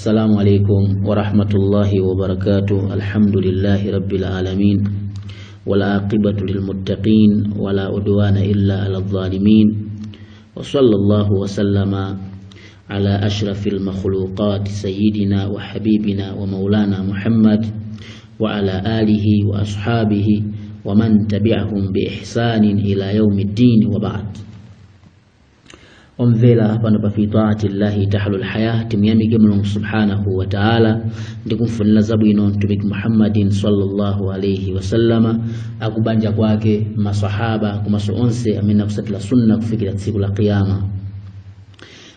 السلام عليكم ورحمة الله وبركاته. الحمد لله رب العالمين والعاقبة للمتقين ولا عدوان إلا على الظالمين، وصلى الله وسلم على أشرف المخلوقات سيدنا وحبيبنا ومولانا محمد وعلى آله وأصحابه ومن تبعهم بإحسان إلى يوم الدين، وبعد. Omvela pano pa fi taati llahi tahlul hayah, timyamige Mulungu subhanahu wa ta'ala ndikumfunira zabwino mtumiki Muhammadin sallallahu alayhi wasallama, akubanja kwake masahaba kumaso onse amene akusatira sunna kufikira tsiku la kiyama.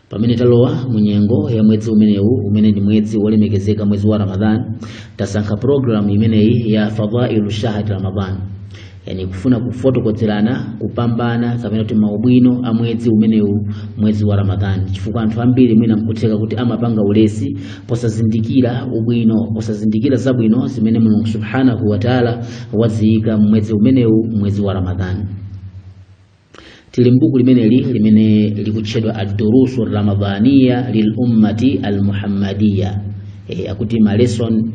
Pamene talowa munyengo ya mwezi umenewu umene ndi mwezi wolemekezeka, mwezi wa Ramadhan, tasankha program imeneyi ya fadhailu shahri Ramadhan, yani kufuna kufotokozerana kupambana kapena kuti maubwino a mwezi umenewu, mwezi wa Ramadhani. Chifukwa anthu ambiri mwina mkutheka kuti amapanga ulesi posazindikira ubwino, posazindikira zabwino zimene Mulungu subhanahu wa ta'ala waziyika mwezi umenewu, mwezi wa Ramadhani. Tili mbuku limene likutchedwa ad-durusu ramadhaniya lil ummati al-muhammadiyya, akuti ma lesson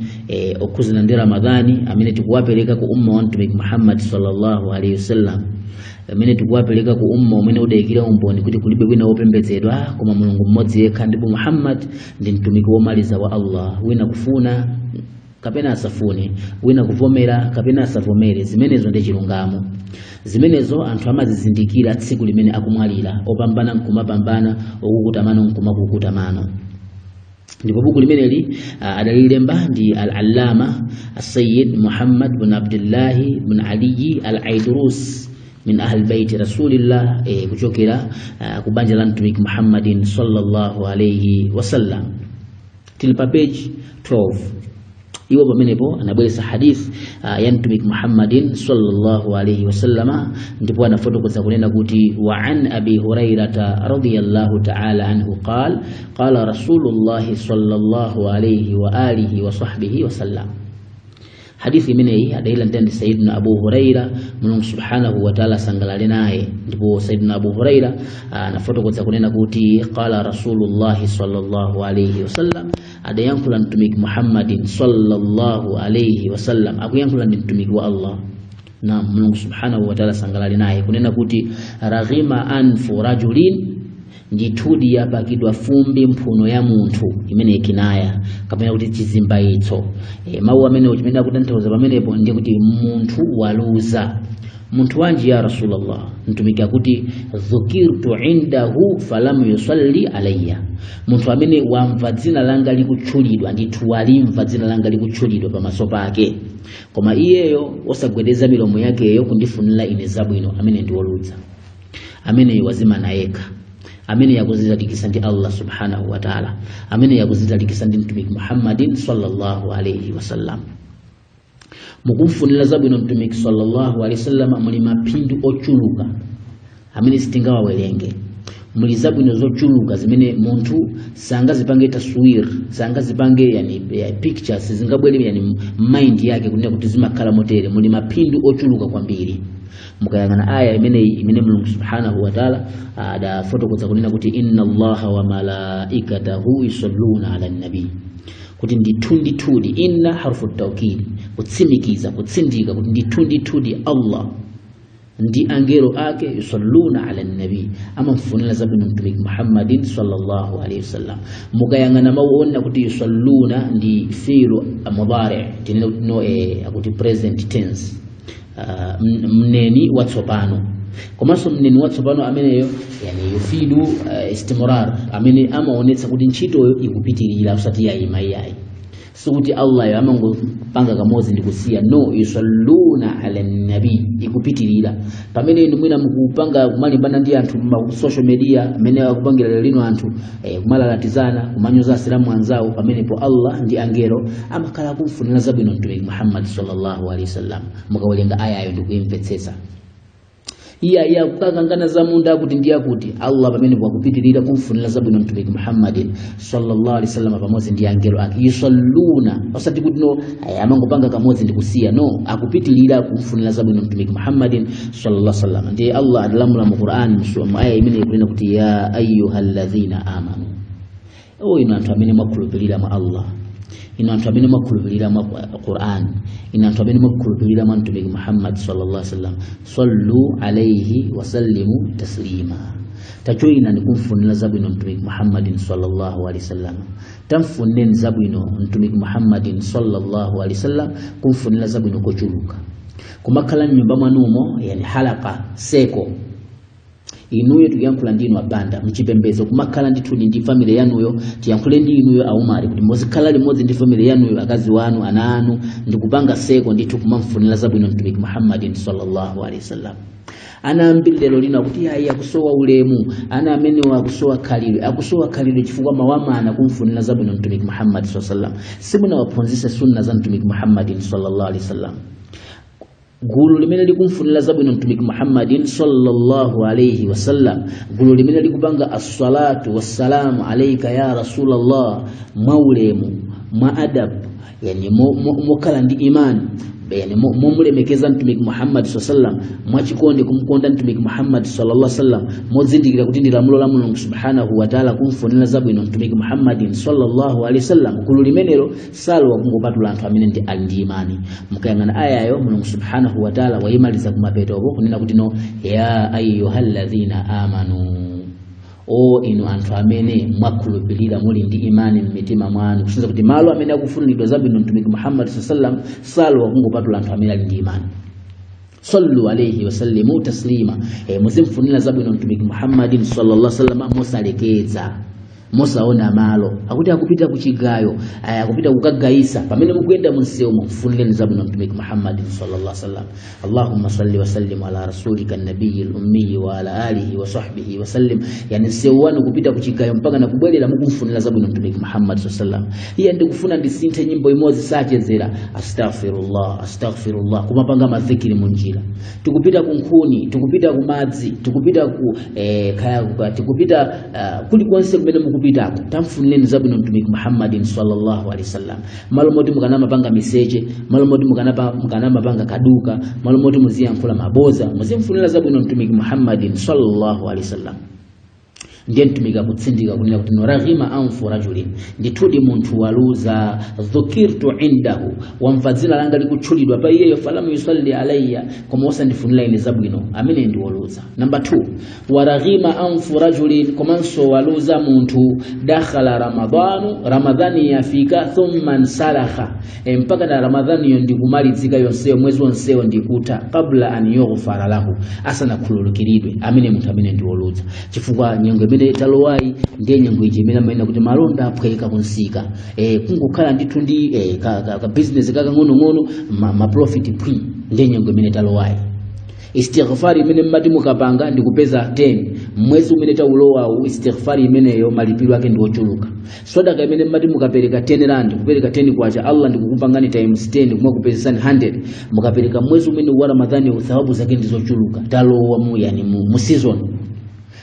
okuzana ndi Ramadhani amene tikuwapereka ku umma wa mtumiki Muhammad sallallahu alayhi wasallam, amene tikuwapereka ku umma umene udayikira umboni kuti kulibe wina wopembedzedwa koma Mulungu mmodzi yekha, ndipo Muhammad ndi mtumiki womaliza wa Allah. Wina kufuna kapena asafune, wina kuvomera kapena asavomere, zimenezo ndi chilungamo. Zimenezo anthu amazizindikira tsiku limene akumwalira, opambana nkumapambana, okukutamano nkumakukutamano. Ndipo buku limeneli adalilemba ndi al-allama as-sayyid Muhammad bin Abdullah bin Ali al-Aidrus min ahli baiti rasulillah, kuchokera kubanja la mtumiki Muhammadin sallallahu alayhi wasallam. Tilipa page 12. Iwo pamenepo anabweresa hadith ya mtumiki Muhammadin sallallahu alayhi wasallama, ndipo anafotokoza kunena kuti wa an Abi Hurairata radhiyallahu ta'ala anhu qala qala Rasulullah sallallahu alayhi wa alihi wa sahbihi wasallam. Hadithi imeneyi adaila ndani Sayyidina Abu Huraira, Mulungu subhanahu wa ta'ala sangalale naye. Ndipo Sayyidina Abu Huraira anafotokoza kunena kuti qala Rasulullah sallallahu alayhi wasallam, adayankhula mtumiki Muhammadin sallallahu alayhi wasallam, akuyankhula ndi mtumiki wa Allah na Mulungu subhanahu wa ta'ala sangalale naye, kunena kuti raghima anfu rajulin, ndithudi yapakidwa fumbi mphuno ya munthu, imene ikinaya kapena kuti chizimbaitso. Mawu amene uchimene akutanthauza pamenepo ndi kuti munthu waluza. Munthu wanji ya Rasulullah? Mtumiki akuti dhukirtu indahu falam yusalli alayya, munthu amene wamva dzina langa likutchulidwa, ndithu walimva dzina langa likutchulidwa pamaso pake, koma iyeyo osagwedeza milomo yakeyo kundifunira ine zabwino, amene ndi woludza, amene wazima na yekha, amene yakuzidikisa ndi Allah subhanahu wa ta'ala, amene yakuzidikisa ndi mtumiki Muhammadin sallallahu alayhi wasallam. Mukumfunira zabwino mtumiki sallallahu alayhi wasallam muli mapindu ochuluka amene sitingawawerenge. Muli zabwino zochuluka zimene munthu sangazipange taswir, sangazipange yani pictures, zingabwere yani mind yake kunena kuti zimakhala motere. Muli mapindu ochuluka kwambiri. Mukayangana aya imene Mulungu subhanahu wa ta'ala adafotokoza kunena kuti inna Allaha wa malaikatahu yusalluna ala nabi, kuti ndithudi inna harfu tawkid, kutsimikiza kutsindika kuti ndithudi Allah ndi angelo ake yusalluna ala nabi, amamfunira zabwino mtumiki Muhammadin sallallahu alayhi wasallam. Mukayangana mawona kuti yusalluna ndi fi'lu mudari, tineno akuti present tense, mneni watsopano. Komanso mneni watsopano ameneyo yani yufidu istimrar, amene amaonetsa kuti ntchitoyo ikupitirira usati yayimayayi, sikuti Allah amangopanga kamodzi ndi kusiya. No, yusalluna ala nabi, ikupitirira. Pamene inu mwina mukupanga kumalimbana ndi anthu ma social media amene akupangira lino anthu kumalalatizana, kumanyoza asilamu anzawo, pamenepo Allah ndi angelo amakhala kumfunira zabwino mtumiki Muhammad sallallahu alayhi wasallam. Mukawerenga ayayo ndikuyimvetsetsa. Iya kukangana za munda kuti ndiya kuti Allah pamene kwakupitirira kumfunira zabwino mtumiki Muhammadin sallallahu alayhi wasallam pamodzi ndi angelo ake. Yusalluna osati kuti no amangopanga kamodzi ndi kusiya, no, akupitirira kumfunira zabwino mtumiki Muhammadin sallallahu alayhi wasallam. Ndiye Allah adalamula mu Qur'an aya imene ikunena kuti ya ayyuhalladhina amanu, ino anthu amene mwakhulupirira mwa Allah, ino anthu amene mwakhulupirira mwa Qur'an, ino anthu amene mwakhulupirira mwa mtumiki Muhammad sallallahu alaihi wasallam, sallu alayhi wa sallimu taslima. Tachoina ni kumfunira zabwino mtumiki Muhammadin sallallahu alaihi wasallam, tamfuneni zabwino mtumiki Muhammadin sallallahu alaihi wasallam, kumfunira zabwino kochuluka. Kumakhala nyumba mwanumo, yani halaka seko inuyo tuyankhula ndinu abanda mchipembezo, kumakhala ndithu ndi family yanuyo tiyankhule ndi inuyo aumari kuti muzikhala limodzi ndi family yanuyo, akazi wanu, ana anu, ndikupanga seko ndithu kumamfunira zabwino mtumiki Muhammadin sallallahu alaihi wasallam. Ana ambiri lero lino kuti ayi akusowa ulemu, ana amene akusowa khalidwe chifukwa mawamana kumfunira zabwino mtumiki Muhammad sallallahu alaihi wasallam. Simunawaphunzitse sunna za mtumiki Muhammadin sallallahu alaihi wasallam. Gulu limene likumfunira zabwino mtumiki Muhammadin sallallahu alaihi wasallam, gulu limene likupanga as-salatu was-salamu alayka ya Rasulullah, maulemu, maadab, yani mokhala ndi imani, yani momulemekeza mtumiki Muhammad sallallahu alaihi wasallam, mwachikonde kumkonda mtumiki Muhammad sallallahu alaihi wasallam, mozindikira kuti ndi lamulo la Mulungu subhanahu wa ta'ala kumfunira zabwino mtumiki Muhammadin sallallahu alaihi wasallam. Gulu limenelo salwa kungopatula anthu amene ndi imani. Mukayangana ayayo Mulungu subhanahu wa ta'ala wayimaliza kumapetopo kunena kuti no ya ayyuhalladhina amanu, o inu anthu amene mwakhulupirira muli ndi imani mmitima mwanu, kusinza kuti malo amene akufunidwa zabwino mtumiki Muhammad sallallahu alaihi wasallam salwa kungopatula anthu amene ali ndi imani. Sallu alayhi wa sallimu taslima, muzimfunira zabwino mtumiki Muhammadin sallallahu alaihi wasallam mosalekeza, mosaona malo akuti akupita kuchigayo, akupita kukagaisa, pamene mukuyenda munsewu mufunireni zabwino mtumiki Muhammadin sallallahu alaihi wasallam. Allahumma salli wa sallim ala rasulika an-nabiyil ummi wa ala alihi wa sahbihi wa sallim. Yani sewu wanu kupita kuchigayo mpaka na kubwerera mukumfunira zabwino mtumiki Muhammad sallallahu alaihi wasallam. Iye ndikufuna ndisinthe nyimbo imodzi sachezera astaghfirullah astaghfirullah, kumapanga mazikiri munjira, tikupita kunkhuni, tikupita kumadzi, tikupita ku kaya, tikupita kulikonse kumene kupitako tamfunireni zabwino mtumiki Muhammadin sallallahu alaihi wasallam. Malo moti mukana mapanga miseche, malo moti mukana mapanga kaduka, malo moti muziyankhula maboza, muzimfunira zabwino mtumiki Muhammadin sallallahu alaihi wasallam. Ndiye mtumiki akutsindika kunena kuti raghima anfu rajulin, ndithudi munthu waluza, dhukirtu indahu, wamvadzira langa likutchulidwa pa iyeyo, falam yusalli alayya, koma osandifunira ine zabwino, amene ndi woluza. Number 2, waraghima anfu rajulin, komanso waluza munthu dakhala ramadhani yafika thumma nsalaha, mpaka na ramadhani yo ndikumalizika yonseyo, mwezi wonseyo ndikuta, qabla an yughfara lahu, asana khululukiridwe, amene munthu amene ndi woluza. Chifukwa nyengo imene talowai ndiye nyengo ijimene amene kuti malonda aphweka kunsika, kungokhala ndithu ndi ka business kaka ngono ma profit pwi, ndiye nyengo imene talowai. Istighfari imene mmati mukapanga ndikupeza 10 mwezi umene taulowa, istighfari imeneyo malipiro yake ndi ochuluka. Sadaka imene mmati mukapereka 10 rand, kupereka 10 kwacha Allah ndikukupangani times 10 kumukupezesani 100, mukapereka mwezi umene wa Ramadhani uthawabu zake ndizochuluka. Talowa mu yani mu season,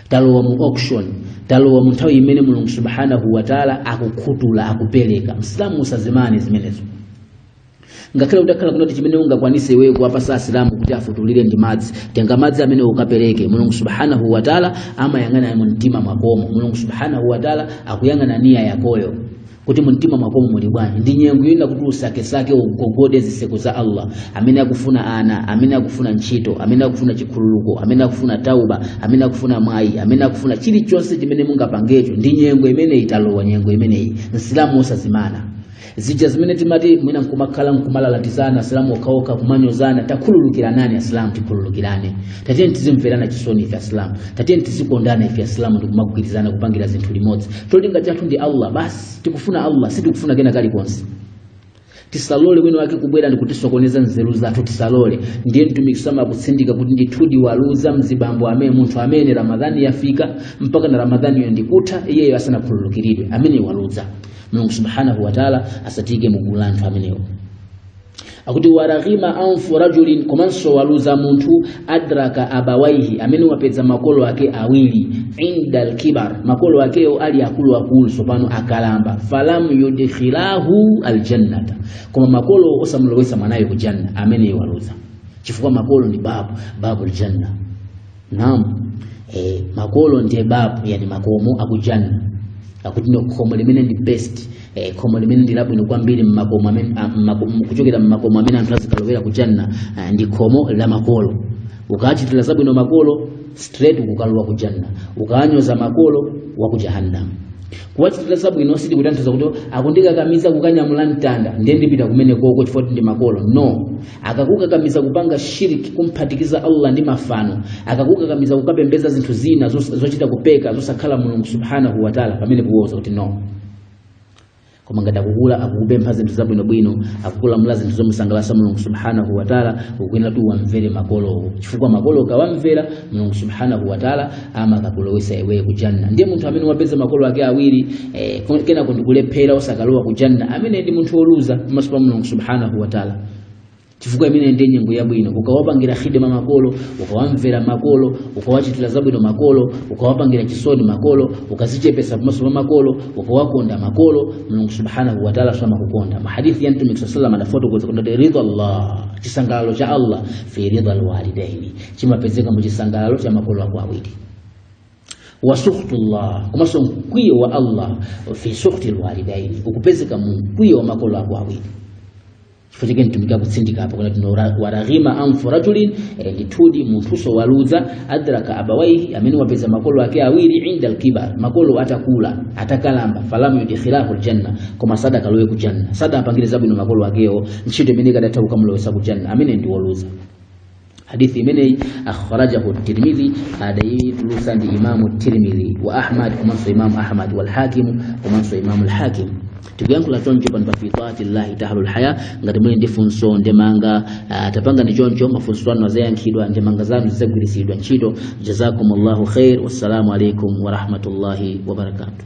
talowa mu auction, talowa mu nthawi imene Mulungu subhanahu wa ta'ala akukhutula akupeleka. Msilamu usazimane zimenezo. Ngakhale udakhala kunoti chimene ungakwanise wewe kuwapasa Islamu kuti afutulire ndi madzi, tenga madzi amene ukapereke. Mulungu subhanahu wa ta'ala amayang'ana mu mtima mwakomo. Mulungu subhanahu wa ta'ala akuyang'ana nia yakoyo kuti mtima mwakomo muli bwanji. Ndi nyengo yina kuti usake ugogode ziseko za Allah, amene akufuna ana, amene akufuna ntchito, amene akufuna chikhululuko, amene akufuna tauba, amene akufuna mwayi, amene akufuna chilichonse chimene mungapangecho. Ndi nyengo imene italowa, nyengo imene Islamu osazimana. Zija zimene timati mwina nkumakhala nkumalalatizana Islamu okaoka kumanyozana, takhululukira nani Islamu? Tikhululukirane. Tatiyeni tizimverana chisoni ife Islamu, tatiyeni tizikondana ife Islamu, ndikumagwirizana kupangira zinthu limodzi. Tolinga chathu ndi Allah basi, tikufuna Allah, sitikufuna kena kalikonse. Tisalole wino wake kubwera ndikutisokoneza nzeru zathu, tisalole. Ndiye mtumiki sama akutsindika kuti ndithudi waluza mzibambo amene munthu amene Ramadhani yafika mpaka na Ramadhani yo ndikuta, iyeyo asana khululukiridwe, amene waluza. Mulungu subhanahu wa ta'ala asatike mugulu la anthu amenewo. Akuti waraghima anfu rajulin, komanso waluza munthu adraka abawaihi, amene wapeza makolo ake awiri, inda al-kibar, makolo ake ali akulu sopano akalamba, falam yudkhilahu aljannata, koma makolo osamulowesa mwanayo ku janna, amene waluza. Chifukwa makolo ndi babul janna. Naam, makolo ndiye babu, yani makomo akujanna. akuti no khomo limene ndi best khomo limene ndi labwino kwambiri mmakomo amene kuchokera mmakomo amene anthu azikalowera ku janna ndi khomo la makolo. Ukachitira zabwino makolo straight ukukalowa ku janna, ukanyoza makolo wa ku jahannam. Kuwachitira zabwino sidi kutanthauza kuti akundikakamiza kukanyamula mtanda ndiye ndipita kumene koko chifukwa ndi makolo. No, akakukakamiza kupanga shiriki, kumphatikiza Allah ndi mafano, akakukakamiza kukapembeza zinthu zina zochita kupeka zosakhala Mulungu subhanahu wa ta'ala, pamene kuwoza kuti no. Koma ngati akukula akukupempha zinthu zabwinobwino, akukulamula zinthu zomusangalatsa Mulungu subhanahu wa ta'ala, ukuyenera kuti wamvere makolo, chifukwa makolo kawamvera Mulungu subhanahu wa ta'ala amakakulowesa iwe ku janna. Ndiye munthu amene wapeza makolo ake awiri kenako ndikulephera osakalowa ku janna, amene ndi munthu woluza pamaso pa Mulungu subhanahu wa ta'ala. Chifukwa imene ndi nyengo yabwino, ukawapangira khidma makolo, ukawamvera makolo, ukawachitira zabwino makolo, ukawapangira chisoni makolo, ukazichepesa pamaso pa makolo, ukawakonda makolo, Mulungu subhanahu wa ta'ala amakukonda. Mahadithi ya Mtume sallallahu alaihi wasallam anafotokoza kuti ridha Allah, chisangalalo cha Allah fi ridha alwalidaini, chimapezeka mu chisangalalo cha makolo ako awiri. Wa suhtullah, kumaso mkwiyo wa Allah fi suhti alwalidaini, ukupezeka mu mkwiyo wa makolo ako awiri. Fujike nitumika kutsindika hapo kuna waraghima anfu rajulin litudi mtuso waluza adraka abawaihi, amini wapeza makolo wake awili inda alkibar, makolo atakula atakalamba falamu yudkhilahu aljanna, koma sadaka lowe ku janna. Sada apangire zabwino makolo wakeo nchito imene kadata ukamulowesa ku janna, amene ndi waluza. Hadithi imene akhrajahu at-Tirmidhi, adai tulusa ndi Imam at-Tirmidhi wa Ahmad, kumanso Imam Ahmad wal Hakim, kumanso Imam al-Hakim. Tukiyankula choncho pano pa fitaatillahi tahlul haya, ngati muli ndi funso ndemanga tapanga ndi choncho mafunso anu azayankhidwa, ndemanga zanu zizagwirisidwa ntchito. Jazakumullahu khair, wassalamu alaikum wa rahmatullahi wa barakatuh.